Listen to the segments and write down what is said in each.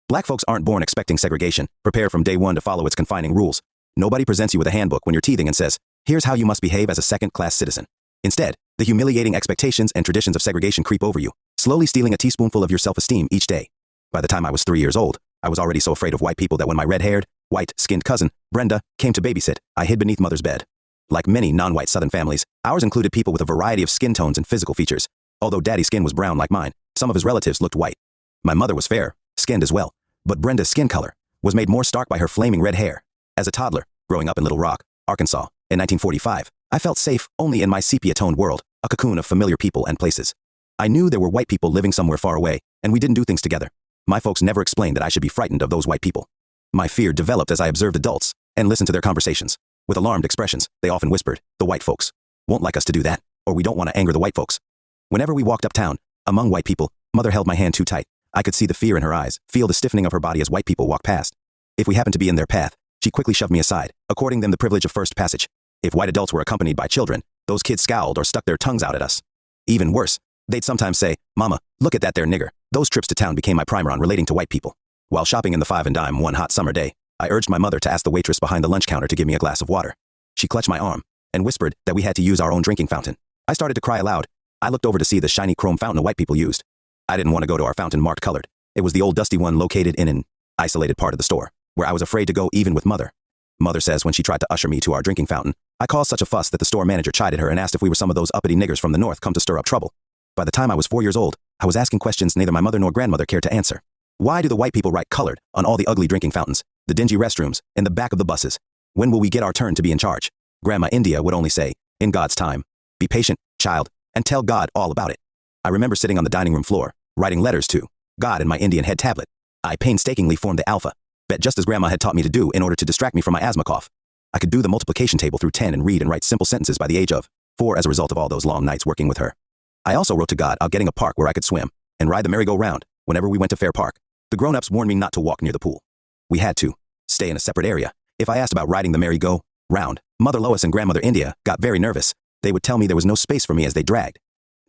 Black folks aren't born expecting segregation. Prepare from day one to follow its confining rules. Nobody presents you with a handbook when you're teething and says, here's how you must behave as a second-class citizen. Instead, the humiliating expectations and traditions of segregation creep over you, slowly stealing a teaspoonful of your self-esteem each day. By the time I was 3 years old, I was already so afraid of white people that when my red-haired, white-skinned cousin, Brenda, came to babysit, I hid beneath mother's bed. Like many non-white Southern families, ours included people with a variety of skin tones and physical features. Although Daddy's skin was brown like mine, some of his relatives looked white. My mother was fair-skinned as well, but Brenda's skin color was made more stark by her flaming red hair. As a toddler, growing up in Little Rock, Arkansas, in 1945, I felt safe only in my sepia-toned world, a cocoon of familiar people and places. I knew there were white people living somewhere far away, and we didn't do things together. My folks never explained that I should be frightened of those white people. My fear developed as I observed adults and listened to their conversations. With alarmed expressions, they often whispered, the white folks won't like us to do that, or we don't want to anger the white folks. Whenever we walked uptown, among white people, Mother held my hand too tight. I could see the fear in her eyes, feel the stiffening of her body as white people walked past. If we happened to be in their path, she quickly shoved me aside, according them the privilege of first passage. If white adults were accompanied by children, those kids scowled or stuck their tongues out at us. Even worse, they'd sometimes say, Mama, look at that there nigger. Those trips to town became my primer on relating to white people. While shopping in the Five and Dime one hot summer day, I urged my mother to ask the waitress behind the lunch counter to give me a glass of water. She clutched my arm and whispered that we had to use our own drinking fountain. I started to cry aloud. I looked over to see the shiny chrome fountain white people used. I didn't want to go to our fountain marked colored. It was the old dusty one located in an isolated part of the store, where I was afraid to go even with Mother. Mother says when she tried to usher me to our drinking fountain, I caused such a fuss that the store manager chided her and asked if we were some of those uppity niggers from the north come to stir up trouble. By the time I was 4 years old, I was asking questions neither my mother nor grandmother cared to answer. Why do the white people write colored on all the ugly drinking fountains, the dingy restrooms, in the back of the buses? When will we get our turn to be in charge? Grandma India would only say, in God's time. Be patient, child, and tell God all about it. I remember sitting on the dining room floor, writing letters to God in my Indian head tablet. I painstakingly formed the alphabet, just as Grandma had taught me to do in order to distract me from my asthma cough. I could do the multiplication table through 10 and read and write simple sentences by the age of 4 as a result of all those long nights working with her. I also wrote to God about getting a park where I could swim and ride the merry-go-round whenever we went to Fair Park. The grown-ups warned me not to walk near the pool. We had to stay in a separate area. If I asked about riding the merry-go-round, Mother Lois and Grandmother India got very nervous. They would tell me there was no space for me as they dragged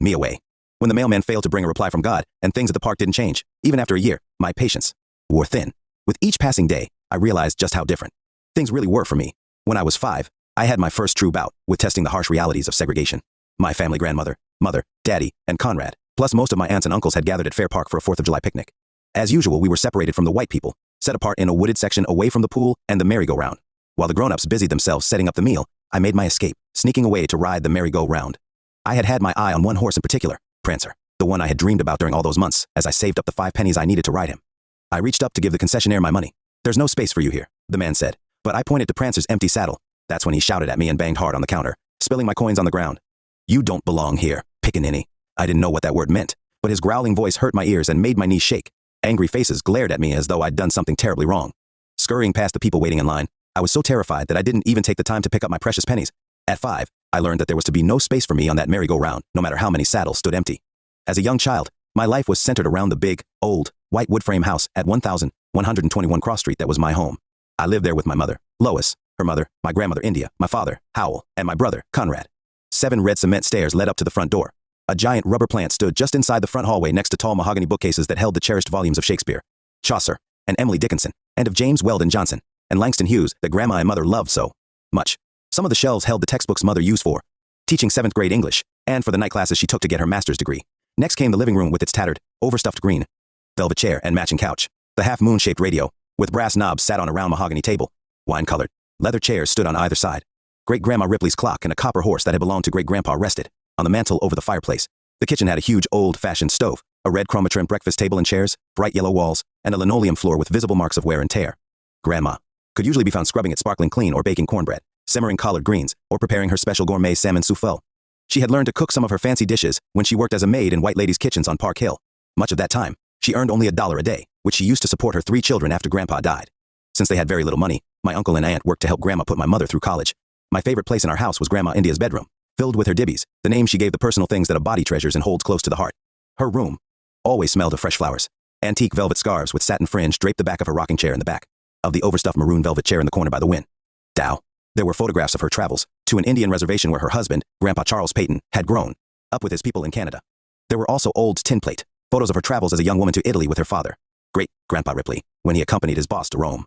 me away. When the mailman failed to bring a reply from God and things at the park didn't change, even after a year, my patience wore thin. With each passing day, I realized just how different things really were for me. When I was 5, I had my first true bout with testing the harsh realities of segregation. My family grandmother, Mother, Daddy, and Conrad, plus most of my aunts and uncles had gathered at Fair Park for a 4th of July picnic. As usual, we were separated from the white people, set apart in a wooded section away from the pool and the merry-go-round. While the grown-ups busied themselves setting up the meal, I made my escape, sneaking away to ride the merry-go-round. I had had my eye on one horse in particular, Prancer, the one I had dreamed about during all those months as I saved up the 5 pennies I needed to ride him. I reached up to give the concessionaire my money. There's no space for you here, the man said, but I pointed to Prancer's empty saddle. That's when he shouted at me and banged hard on the counter, spilling my coins on the ground. You don't belong here, pickaninny. I didn't know what that word meant, but his growling voice hurt my ears and made my knees shake. Angry faces glared at me as though I'd done something terribly wrong. Scurrying past the people waiting in line, I was so terrified that I didn't even take the time to pick up my precious pennies. At 5, I learned that there was to be no space for me on that merry-go-round, no matter how many saddles stood empty. As a young child, my life was centered around the big, old, white wood frame house at 1121 Cross Street that was my home. I lived there with my mother, Lois, her mother, my grandmother India, my father, Howell, and my brother, Conrad. 7 red cement stairs led up to the front door. A giant rubber plant stood just inside the front hallway next to tall mahogany bookcases that held the cherished volumes of Shakespeare, Chaucer, and Emily Dickinson, and of James Weldon Johnson, and Langston Hughes that Grandma and Mother loved so much. Some of the shelves held the textbooks Mother used for teaching 7th grade English, and for the night classes she took to get her master's degree. Next came the living room with its tattered, overstuffed green velvet chair and matching couch. The half-moon-shaped radio, with brass knobs sat on a round mahogany table. Wine-colored leather chairs stood on either side. Great-Grandma Ripley's clock and a copper horse that had belonged to Great-Grandpa rested on the mantel over the fireplace. The kitchen had a huge old-fashioned stove, a red chroma-trimmed breakfast table and chairs, bright yellow walls, and a linoleum floor with visible marks of wear and tear. Grandma could usually be found scrubbing it sparkling clean or baking cornbread, simmering collard greens, or preparing her special gourmet salmon souffle. She had learned to cook some of her fancy dishes when she worked as a maid in white ladies' kitchens on Park Hill. Much of that time, she earned only $1 a day, which she used to support her 3 children after Grandpa died. Since they had very little money, my uncle and aunt worked to help Grandma put my mother through college. My favorite place in our house was Grandma India's bedroom, filled with her dibbies, the name she gave the personal things that a body treasures and holds close to the heart. Her room always smelled of fresh flowers. Antique velvet scarves with satin fringe draped the back of her rocking chair in the back of the overstuffed maroon velvet chair in the corner by the window. There were photographs of her travels to an Indian reservation where her husband, Grandpa Charles Peyton, had grown up with his people in Canada. There were also old tin plate photos of her travels as a young woman to Italy with her father. great-grandpa Ripley, when he accompanied his boss to Rome.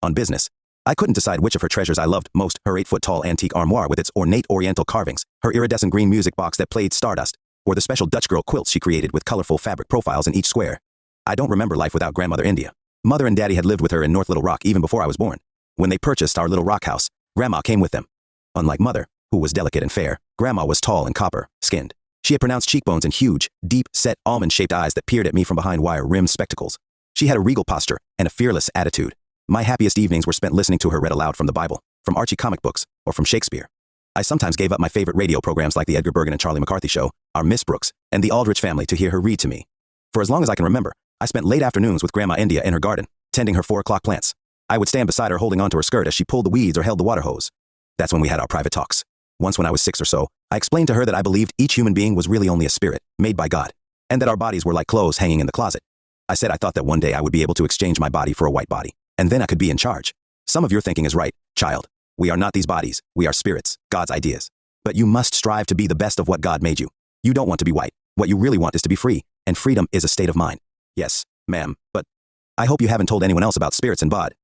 On business, I couldn't decide which of her treasures I loved most, her 8-foot-tall antique armoire with its ornate oriental carvings, her iridescent green music box that played Stardust, or the special Dutch girl quilts she created with colorful fabric profiles in each square. I don't remember life without Grandmother India. Mother and Daddy had lived with her in North Little Rock even before I was born. When they purchased our Little Rock house, Grandma came with them. Unlike Mother, who was delicate and fair, Grandma was tall and copper-skinned. She had pronounced cheekbones and huge, deep-set, almond-shaped eyes that peered at me from behind wire-rimmed spectacles. She had a regal posture and a fearless attitude. My happiest evenings were spent listening to her read aloud from the Bible, from Archie comic books, or from Shakespeare. I sometimes gave up my favorite radio programs like the Edgar Bergen and Charlie McCarthy Show, our Miss Brooks, and the Aldrich Family to hear her read to me. For as long as I can remember, I spent late afternoons with Grandma India in her garden, tending her 4 o'clock plants. I would stand beside her holding onto her skirt as she pulled the weeds or held the water hose. That's when we had our private talks. Once when I was 6 or so, I explained to her that I believed each human being was really only a spirit, made by God, and that our bodies were like clothes hanging in the closet. I said I thought that one day I would be able to exchange my body for a white body, and then I could be in charge. Some of your thinking is right, child. We are not these bodies, we are spirits, God's ideas. But you must strive to be the best of what God made you. You don't want to be white. What you really want is to be free, and freedom is a state of mind. Yes, ma'am, but I hope you haven't told anyone else about spirits and bod.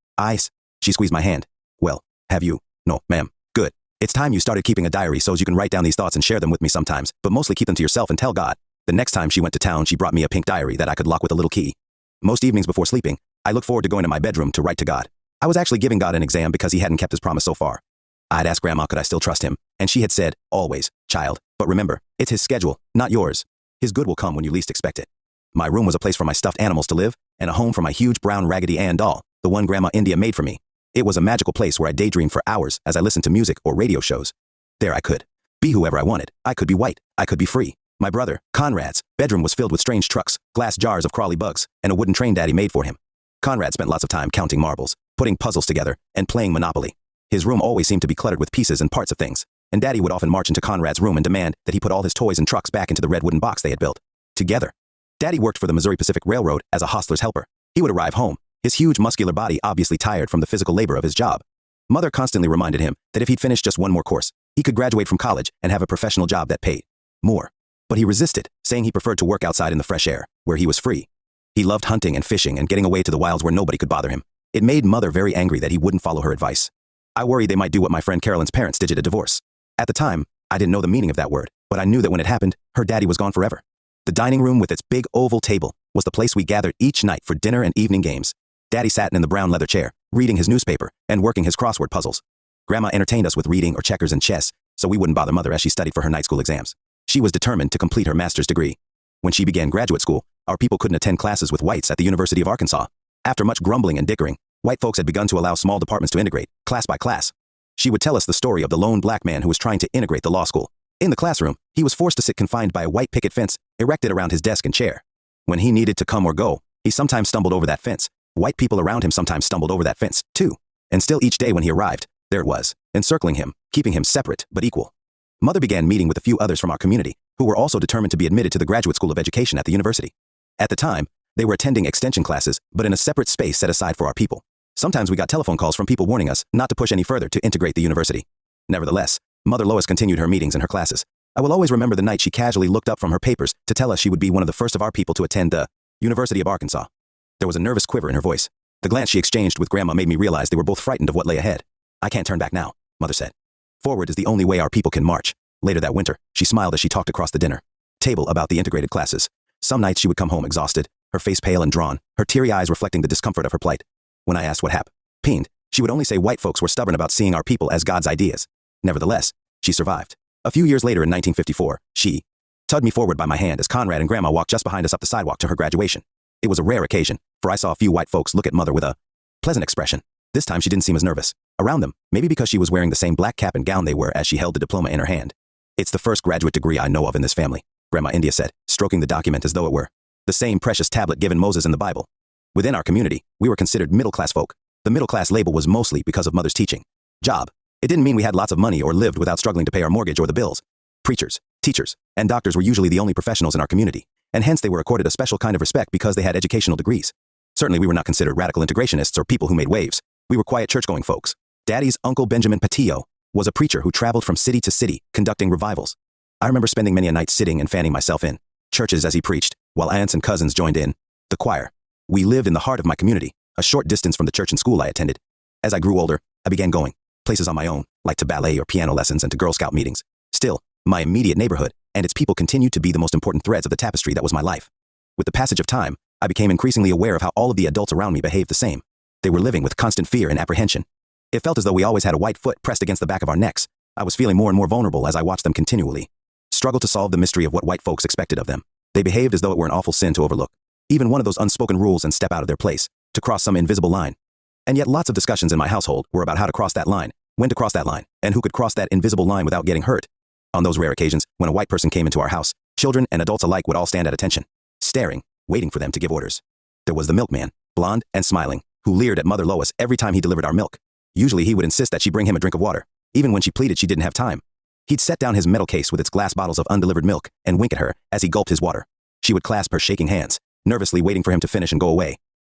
She squeezed my hand. Well, have you? No, ma'am. Good. It's time you started keeping a diary so you can write down these thoughts and share them with me sometimes, but mostly keep them to yourself and tell God. The next time she went to town, she brought me a pink diary that I could lock with a little key. Most evenings before sleeping, I looked forward to going to my bedroom to write to God. I was actually giving God an exam because he hadn't kept his promise so far. I'd asked Grandma could I still trust him, and she had said, always, child, but remember, it's his schedule, not yours. His good will come when you least expect it. My room was a place for my stuffed animals to live, and a home for my huge brown Raggedy Ann doll, the one Grandma India made for me. It was a magical place where I daydreamed for hours as I listened to music or radio shows. There I could be whoever I wanted. I could be white. I could be free. My brother, Conrad's, bedroom was filled with strange trucks, glass jars of crawly bugs, and a wooden train Daddy made for him. Conrad spent lots of time counting marbles, putting puzzles together, and playing Monopoly. His room always seemed to be cluttered with pieces and parts of things, and Daddy would often march into Conrad's room and demand that he put all his toys and trucks back into the red wooden box they had built. Together. Daddy worked for the Missouri Pacific Railroad as a hostler's helper. He would arrive home, his huge muscular body obviously tired from the physical labor of his job. Mother constantly reminded him that if he'd finished just one more course, he could graduate from college and have a professional job that paid more. But he resisted, saying he preferred to work outside in the fresh air, where he was free. He loved hunting and fishing and getting away to the wilds where nobody could bother him. It made Mother very angry that he wouldn't follow her advice. I worried they might do what my friend Carolyn's parents did at a divorce. At the time, I didn't know the meaning of that word, but I knew that when it happened, her daddy was gone forever. The dining room with its big oval table was the place we gathered each night for dinner and evening games. Daddy sat in the brown leather chair, reading his newspaper and working his crossword puzzles. Grandma entertained us with reading or checkers and chess, so we wouldn't bother Mother as she studied for her night school exams. She was determined to complete her master's degree. When she began graduate school, our people couldn't attend classes with whites at the University of Arkansas. After much grumbling and dickering, white folks had begun to allow small departments to integrate, class by class. She would tell us the story of the lone black man who was trying to integrate the law school. In the classroom, he was forced to sit confined by a white picket fence erected around his desk and chair. When he needed to come or go, he sometimes stumbled over that fence. White people around him sometimes stumbled over that fence, too. And still each day when he arrived, there it was, encircling him, keeping him separate but equal. Mother began meeting with a few others from our community, who were also determined to be admitted to the Graduate School of Education at the university. At the time, they were attending extension classes, but in a separate space set aside for our people. Sometimes we got telephone calls from people warning us not to push any further to integrate the university. Nevertheless, Mother Lois continued her meetings and her classes. I will always remember the night she casually looked up from her papers to tell us she would be one of the first of our people to attend the University of Arkansas. There was a nervous quiver in her voice. The glance she exchanged with Grandma made me realize they were both frightened of what lay ahead. I can't turn back now, Mother said. Forward is the only way our people can march. Later that winter, she smiled as she talked across the dinner table about the integrated classes. Some nights she would come home exhausted, her face pale and drawn, her teary eyes reflecting the discomfort of her plight. When I asked what happened, she would only say white folks were stubborn about seeing our people as God's ideas. Nevertheless, she survived. A few years later in 1954, she tugged me forward by my hand as Conrad and Grandma walked just behind us up the sidewalk to her graduation. It was a rare occasion, for I saw a few white folks look at Mother with a pleasant expression. This time she didn't seem as nervous. Around them, maybe because she was wearing the same black cap and gown they were as she held the diploma in her hand. It's the first graduate degree I know of in this family, Grandma India said, stroking the document as though it were the same precious tablet given Moses in the Bible. Within our community, we were considered middle-class folk. The middle-class label was mostly because of Mother's teaching job. It didn't mean we had lots of money or lived without struggling to pay our mortgage or the bills. Preachers, teachers, and doctors were usually the only professionals in our community, and hence they were accorded a special kind of respect because they had educational degrees. Certainly we were not considered radical integrationists or people who made waves. We were quiet church-going folks. Daddy's Uncle Benjamin Pattillo was a preacher who traveled from city to city, conducting revivals. I remember spending many a night sitting and fanning myself in churches as he preached, while aunts and cousins joined in the choir. We lived in the heart of my community, a short distance from the church and school I attended. As I grew older, I began going places on my own, like to ballet or piano lessons and to Girl Scout meetings. Still, my immediate neighborhood and its people continued to be the most important threads of the tapestry that was my life. With the passage of time, I became increasingly aware of how all of the adults around me behaved the same. They were living with constant fear and apprehension. It felt as though we always had a white foot pressed against the back of our necks. I was feeling more and more vulnerable as I watched them continually struggle to solve the mystery of what white folks expected of them. They behaved as though it were an awful sin to overlook, even one of those unspoken rules and step out of their place, to cross some invisible line. And yet lots of discussions in my household were about how to cross that line, when to cross that line, and who could cross that invisible line without getting hurt. On those rare occasions, when a white person came into our house, children and adults alike would all stand at attention, staring, waiting for them to give orders. There was the milkman, blonde and smiling, who leered at Mother Lois every time he delivered our milk. Usually he would insist that she bring him a drink of water, even when she pleaded she didn't have time. He'd set down his metal case with its glass bottles of undelivered milk and wink at her as he gulped his water. She would clasp her shaking hands, nervously waiting for him to finish and go away.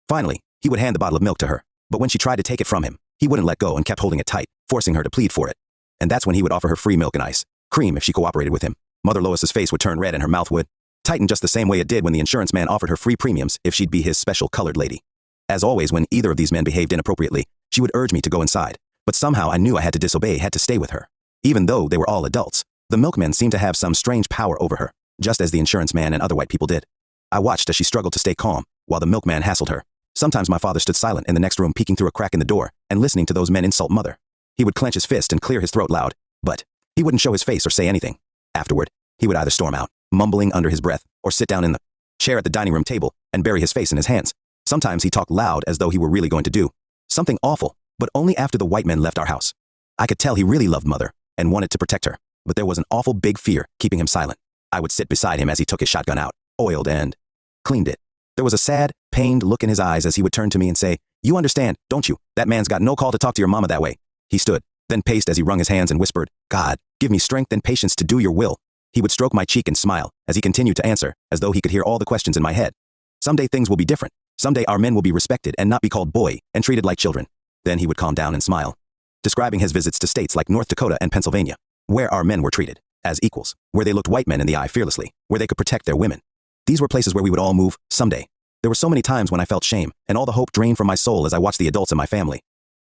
Finally, he would hand the bottle of milk to her, but when she tried to take it from him, he wouldn't let go and kept holding it tight, forcing her to plead for it. And that's when he would offer her free milk and ice cream if she cooperated with him. Mother Lois's face would turn red and her mouth would tighten just the same way it did when the insurance man offered her free premiums if she'd be his special colored lady. As always, when either of these men behaved inappropriately, she would urge me to go inside, but somehow I knew I had to disobey, had to stay with her. Even though they were all adults, the milkman seemed to have some strange power over her, just as the insurance man and other white people did. I watched as she struggled to stay calm, while the milkman hassled her. Sometimes my father stood silent in the next room, peeking through a crack in the door and listening to those men insult Mother. He would clench his fist and clear his throat loud, but he wouldn't show his face or say anything. Afterward, he would either storm out, mumbling under his breath, or sit down in the chair at the dining room table and bury his face in his hands. Sometimes he talked loud as though he were really going to do something awful, but only after the white men left our house. I could tell he really loved Mother and wanted to protect her, but there was an awful big fear keeping him silent. I would sit beside him as he took his shotgun out, oiled and cleaned it. There was a sad, pained look in his eyes as he would turn to me and say, "You understand, don't you? That man's got no call to talk to your mama that way." He stood, then paced as he wrung his hands and whispered, "God, give me strength and patience to do your will." He would stroke my cheek and smile as he continued to answer, as though he could hear all the questions in my head. "Someday things will be different. Someday our men will be respected and not be called boy and treated like children." Then he would calm down and smile, describing his visits to states like North Dakota and Pennsylvania, where our men were treated as equals, where they looked white men in the eye fearlessly, where they could protect their women. These were places where we would all move someday. There were so many times when I felt shame and all the hope drained from my soul as I watched the adults in my family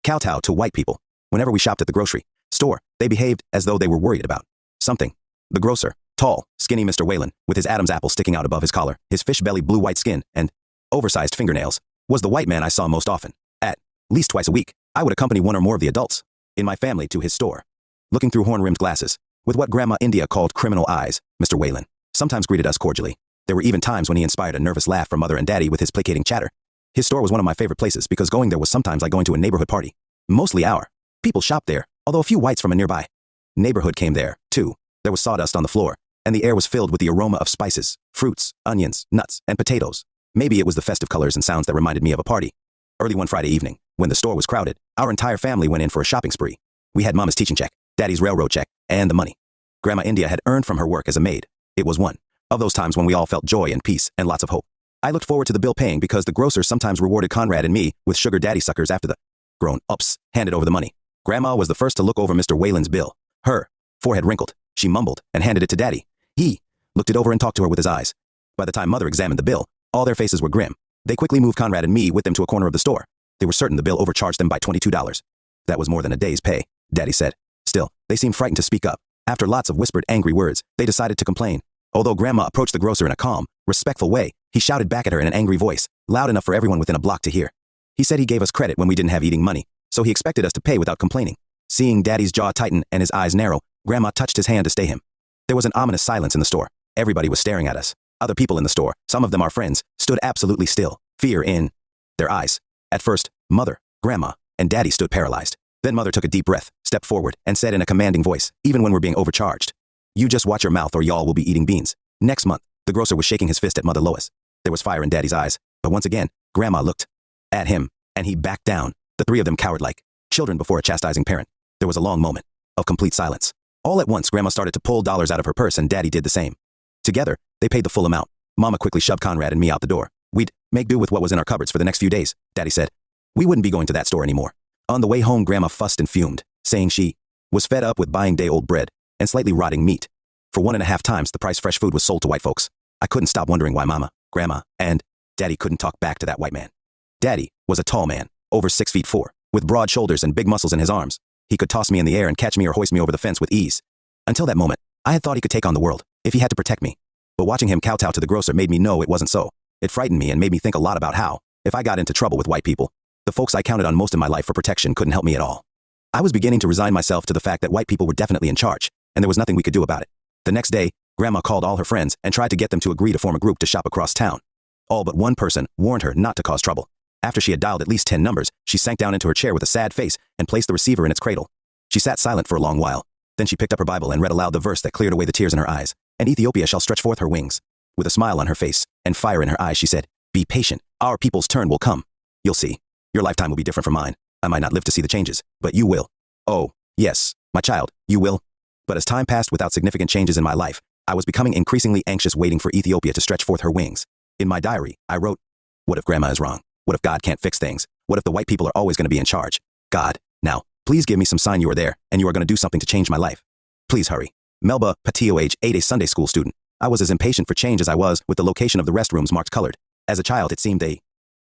kowtow to white people. Whenever we shopped at the grocery store, they behaved as though they were worried about something. The grocer, tall, skinny Mr. Whalen, with his Adam's apple sticking out above his collar, his fish-belly blue-white skin, and oversized fingernails, was the white man I saw most often. At least twice a week, I would accompany one or more of the adults in my family to his store. Looking through horn-rimmed glasses, with what Grandma India called criminal eyes, Mr. Whalen sometimes greeted us cordially. There were even times when he inspired a nervous laugh from Mother and Daddy with his placating chatter. His store was one of my favorite places because going there was sometimes like going to a neighborhood party. Mostly our people shopped there, although a few whites from a nearby neighborhood came there, too. There was sawdust on the floor, and the air was filled with the aroma of spices, fruits, onions, nuts, and potatoes. Maybe it was the festive colors and sounds that reminded me of a party. Early one Friday evening, when the store was crowded, our entire family went in for a shopping spree. We had Mama's teaching check, Daddy's railroad check, and the money Grandma India had earned from her work as a maid. It was one of those times when we all felt joy and peace and lots of hope. I looked forward to the bill paying because the grocer sometimes rewarded Conrad and me with sugar daddy suckers after the grown-ups handed over the money. Grandma was the first to look over Mr. Whalen's bill. Her forehead wrinkled. She mumbled and handed it to Daddy. He looked it over and talked to her with his eyes. By the time Mother examined the bill, all their faces were grim. They quickly moved Conrad and me with them to a corner of the store. They were certain the bill overcharged them by $22. That was more than a day's pay, Daddy said. Still, they seemed frightened to speak up. After lots of whispered angry words, they decided to complain. Although Grandma approached the grocer in a calm, respectful way, he shouted back at her in an angry voice, loud enough for everyone within a block to hear. He said he gave us credit when we didn't have eating money, so he expected us to pay without complaining. Seeing Daddy's jaw tighten and his eyes narrow, Grandma touched his hand to stay him. There was an ominous silence in the store. Everybody was staring at us. Other people in the store, some of them our friends, stood absolutely still, fear in their eyes. At first, Mother, Grandma, and Daddy stood paralyzed. Then Mother took a deep breath, stepped forward, and said in a commanding voice, even when we're being overcharged, "You just watch your mouth or y'all will be eating beans." Next month, the grocer was shaking his fist at Mother Lois. There was fire in Daddy's eyes, but once again, Grandma looked at him, and he backed down, the three of them cowered like children before a chastising parent. There was a long moment of complete silence. All at once, Grandma started to pull dollars out of her purse and Daddy did the same. Together, they paid the full amount. Mama quickly shoved Conrad and me out the door. "We'd make do with what was in our cupboards for the next few days," Daddy said. "We wouldn't be going to that store anymore." On the way home, Grandma fussed and fumed, saying she was fed up with buying day-old bread and slightly rotting meat. For 1.5 times the price fresh food was sold to white folks. I couldn't stop wondering why Mama, Grandma, and Daddy couldn't talk back to that white man. Daddy was a tall man, over 6'4", with broad shoulders and big muscles in his arms. He could toss me in the air and catch me or hoist me over the fence with ease. Until that moment, I had thought he could take on the world, if he had to protect me. But watching him kowtow to the grocer made me know it wasn't so. It frightened me and made me think a lot about how, if I got into trouble with white people, the folks I counted on most of my life for protection couldn't help me at all. I was beginning to resign myself to the fact that white people were definitely in charge, and there was nothing we could do about it. The next day, Grandma called all her friends and tried to get them to agree to form a group to shop across town. All but one person warned her not to cause trouble. After she had dialed at least 10 numbers, she sank down into her chair with a sad face and placed the receiver in its cradle. She sat silent for a long while. Then she picked up her Bible and read aloud the verse that cleared away the tears in her eyes. And Ethiopia shall stretch forth her wings. With a smile on her face and fire in her eyes, she said, "Be patient. Our people's turn will come. You'll see. Your lifetime will be different from mine. I might not live to see the changes, but you will. Oh, yes, my child, you will." But as time passed without significant changes in my life, I was becoming increasingly anxious, waiting for Ethiopia to stretch forth her wings. In my diary, I wrote, "What if Grandma is wrong? What if God can't fix things? What if the white people are always going to be in charge? God, now, please give me some sign you are there and you are going to do something to change my life. Please hurry." Melba, Pattillo, age 8, a Sunday school student. I was as impatient for change as I was with the location of the restrooms marked colored. As a child, it seemed they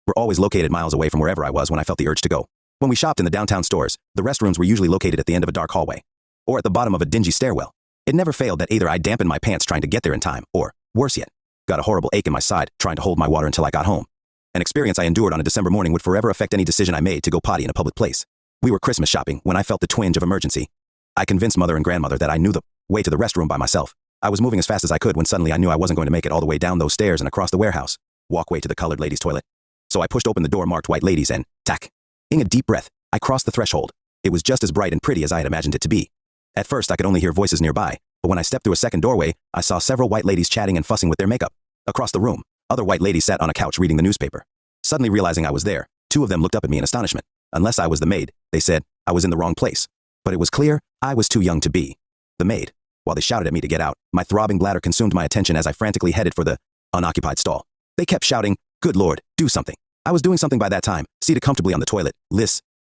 were always located miles away from wherever I was when I felt the urge to go. When we shopped in the downtown stores, the restrooms were usually located at the end of a dark hallway or at the bottom of a dingy stairwell. It never failed that either I dampened my pants trying to get there in time or, worse yet, got a horrible ache in my side trying to hold my water until I got home. An experience I endured on a December morning would forever affect any decision I made to go potty in a public place. We were Christmas shopping when I felt the twinge of emergency. I convinced Mother and Grandmother that I knew the way to the restroom by myself. I was moving as fast as I could when suddenly I knew I wasn't going to make it all the way down those stairs and across the warehouse walkway to the colored ladies' toilet. So I pushed open the door marked white ladies and, taking a deep breath, I crossed the threshold. It was just as bright and pretty as I had imagined it to be. At first I could only hear voices nearby, but when I stepped through a second doorway, I saw several white ladies chatting and fussing with their makeup. Across the room, other white ladies sat on a couch reading the newspaper. Suddenly realizing I was there, two of them looked up at me in astonishment. Unless I was the maid, they said, I was in the wrong place. But it was clear I was too young to be the maid. While they shouted at me to get out, my throbbing bladder consumed my attention as I frantically headed for the unoccupied stall. They kept shouting, "Good Lord, do something." I was doing something by that time, seated comfortably on the toilet,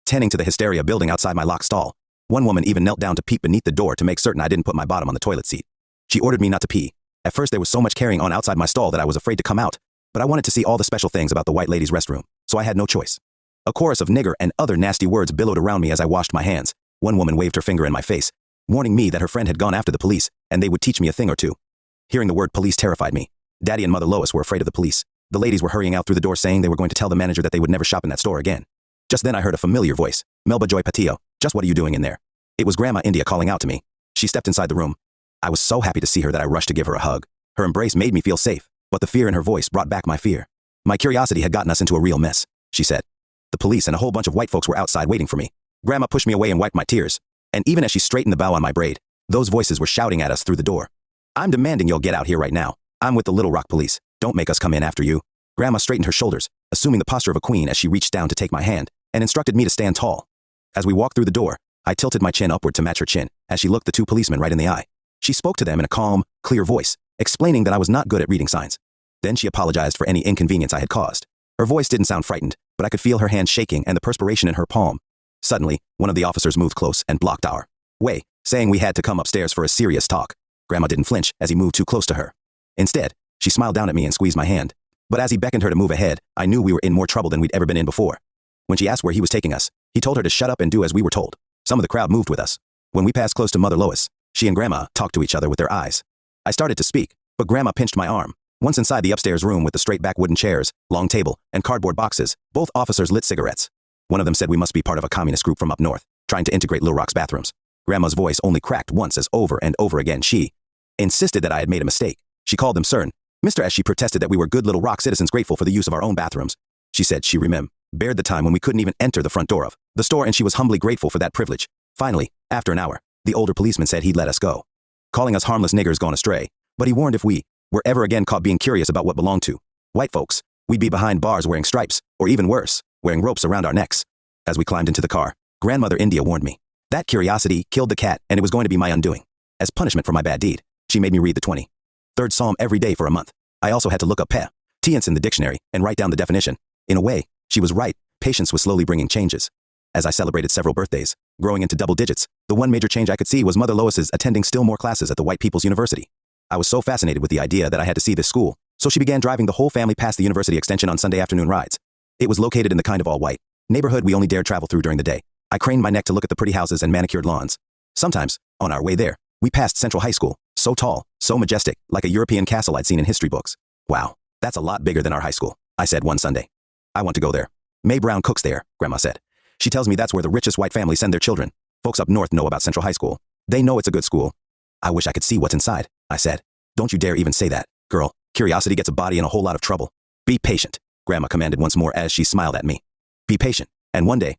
tending to the hysteria building outside my locked stall. One woman even knelt down to peep beneath the door to make certain I didn't put my bottom on the toilet seat. She ordered me not to pee. At first there was so much carrying on outside my stall that I was afraid to come out, but I wanted to see all the special things about the white ladies' restroom, so I had no choice. A chorus of nigger and other nasty words billowed around me as I washed my hands. One woman waved her finger in my face, warning me that her friend had gone after the police, and they would teach me a thing or two. Hearing the word police terrified me. Daddy and Mother Lois were afraid of the police. The ladies were hurrying out through the door saying they were going to tell the manager that they would never shop in that store again. Just then I heard a familiar voice. "Melba Joy Pattillo, just what are you doing in there?" It was Grandma India calling out to me. She stepped inside the room. I was so happy to see her that I rushed to give her a hug. Her embrace made me feel safe, but the fear in her voice brought back my fear. "My curiosity had gotten us into a real mess," she said. "The police and a whole bunch of white folks were outside waiting for me." Grandma pushed me away and wiped my tears. And even as she straightened the bow on my braid, those voices were shouting at us through the door. "I'm demanding you'll get out here right now. I'm with the Little Rock police. Don't make us come in after you." Grandma straightened her shoulders, assuming the posture of a queen as she reached down to take my hand, and instructed me to stand tall. As we walked through the door, I tilted my chin upward to match her chin, as she looked the two policemen right in the eye. She spoke to them in a calm, clear voice, explaining that I was not good at reading signs. Then she apologized for any inconvenience I had caused. Her voice didn't sound frightened, but I could feel her hand shaking and the perspiration in her palm. Suddenly, one of the officers moved close and blocked our way, saying we had to come upstairs for a serious talk. Grandma didn't flinch as he moved too close to her. Instead, she smiled down at me and squeezed my hand. But as he beckoned her to move ahead, I knew we were in more trouble than we'd ever been in before. When she asked where he was taking us, he told her to shut up and do as we were told. Some of the crowd moved with us. When we passed close to Mother Lois, she and Grandma talked to each other with their eyes. I started to speak, but Grandma pinched my arm. Once inside the upstairs room with the straight-back wooden chairs, long table, and cardboard boxes, both officers lit cigarettes. One of them said we must be part of a communist group from up north, trying to integrate Little Rock's bathrooms. Grandma's voice only cracked once as over and over again she insisted that I had made a mistake. She called them sir and Mr. as she protested that we were good Little Rock citizens grateful for the use of our own bathrooms. She said she remembered the time when we couldn't even enter the front door of the store and she was humbly grateful for that privilege. Finally, after an hour, the older policeman said he'd let us go, calling us harmless niggers gone astray, but he warned if we were ever again caught being curious about what belonged to white folks, we'd be behind bars wearing stripes, or even worse, wearing ropes around our necks. As we climbed into the car, Grandmother India warned me. That curiosity killed the cat and it was going to be my undoing. As punishment for my bad deed, she made me read the 23rd Psalm every day for a month. I also had to look up patience in the dictionary and write down the definition. In a way, she was right. Patience was slowly bringing changes. As I celebrated several birthdays, growing into double digits, the one major change I could see was Mother Lois's attending still more classes at the White People's University. I was so fascinated with the idea that I had to see this school, So she began driving the whole family past the university extension on Sunday afternoon rides. It was located in the kind of all-white neighborhood we only dared travel through during the day. I craned my neck to look at the pretty houses and manicured lawns. Sometimes, on our way there, we passed Central High School, so tall, so majestic, like a European castle I'd seen in history books. Wow, that's a lot bigger than our high school, I said one Sunday. I want to go there. Mae Brown cooks there, Grandma said. She tells me that's where the richest white families send their children. Folks up north know about Central High School. They know it's a good school. I wish I could see what's inside, I said. Don't you dare even say that, girl. Curiosity gets a body in a whole lot of trouble. Be patient, Grandma commanded once more as she smiled at me. Be patient, and one day,